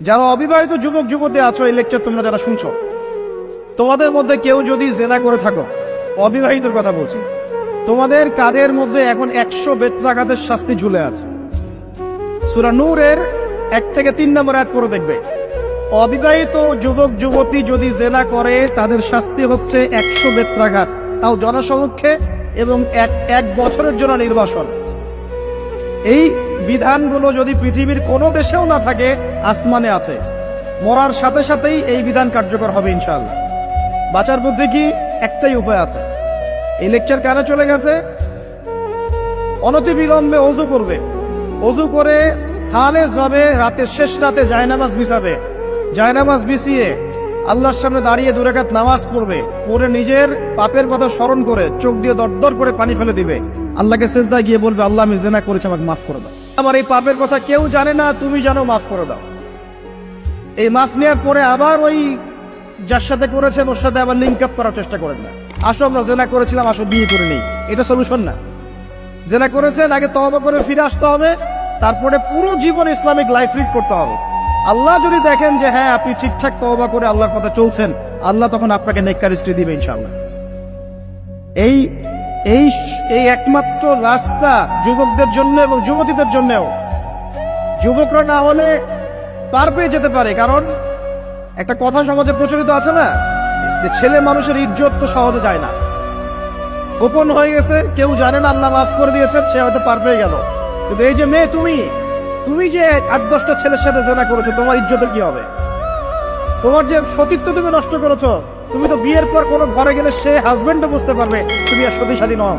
যারা অবিবাহিত যুবক যুবতী আছো, এই লেকচার তোমরা যারা শুনছো, তোমাদের মধ্যে কেউ যদি জেনা করে থাকো, অবিবাহিতর কথা বলছি, তোমাদের কাদের মধ্যে এখন 100 বেত্রাঘাতের শাস্তি ঝুলে আছে। সূরা নূরের 1 থেকে 3 নম্বর আয়াত পড়ে দেখবে, অবিবাহিত যুবক যুবতী যদি জেনা করে তাদের শাস্তি হচ্ছে 100 বেত্রাঘাত, তাও জনসমক্ষে, এবং এক বছরের জন্য নির্বাসন। এই বিধানগুলো যদি পৃথিবীর কোনো দেশেও না থাকে, আসমানে আছে। মরার সাথে সাথেই এই বিধান কার্যকর হবে ইনশাআল্লাহ। বাঁচার বুদ্ধি কি? একটাই উপায় আছে। এই লেকচার কেন চলে গেছে? অনতি বিলম্বে অজু করবে, অজু করে খালেস ভাবে রাতে শেষ রাতে জায়নামাজ বিছাবে, জায়নামাজ বিছিয়ে আল্লাহর সামনে দাঁড়িয়ে 2 রাকাত নামাজ পড়বে, পড়ে নিজের পাপের কথা স্মরণ করে চোখ দিয়ে দরদর করে পানি ফেলে দিবে, আল্লাহকে সেজদায় গিয়ে বলবে, আল্লাহ আমি জেনা করেছি, আমাকে মাফ করে দাও, আমার এই পাপের কথা কেউ জানে না, তুমি জানো, মাফ করে দাও। এই মাফ নেওয়ার পরে আবার ওই যার সাথে করেছেন ওর সাথে আবার লিঙ্ক আপ করার চেষ্টা করেন না। আসো আমরা জেনা করেছিলাম, আসো বিয়ে করে নেই, এটা সলিউশন না। জেনা করেছেন, আগে তওবা করে ফিরে আসতে হবে, তারপরে পুরো জীবন ইসলামিক লাইফ লিড করতে হবে। আল্লাহ যদি দেখেন যে হ্যাঁ আপনি ঠিকঠাক তওবা করে আল্লাহর কথা চলছেন, আল্লাহ তখন আপনাকে নেককার স্ত্রী দিবে ইনশাআল্লাহ। এই এই এই একমাত্র রাস্তা যুবকদের জন্য এবং যুবতীদের জন্যও। যুবকরা না হলে পার পেয়ে যেতে পারে, কারণ একটা কথা সমাজে প্রচলিত আছে না, যে ছেলে মানুষের ইজ্জত তো সহজে যায় না। গোপন হয়ে গেছে, কেউ জানে না, আল্লাহ মাফ করে দিয়েছেন, সে হয়তো পার পেয়ে গেল। কিন্তু এই যে মেয়ে, তুমি যে 8-10টা ছেলের সাথে জেনা করেছো, তোমার ইজ্জতের কি হবে? তোমার যে সতীত্ব তুমি নষ্ট করেছো, তুমি তো বিয়ের পর কোনো ঘরে গেলে সে হাজবেন্ডও বুঝতে পারবে তুমি আর সতীসাধী নও।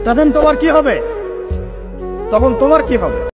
তখন তোমার কি হবে?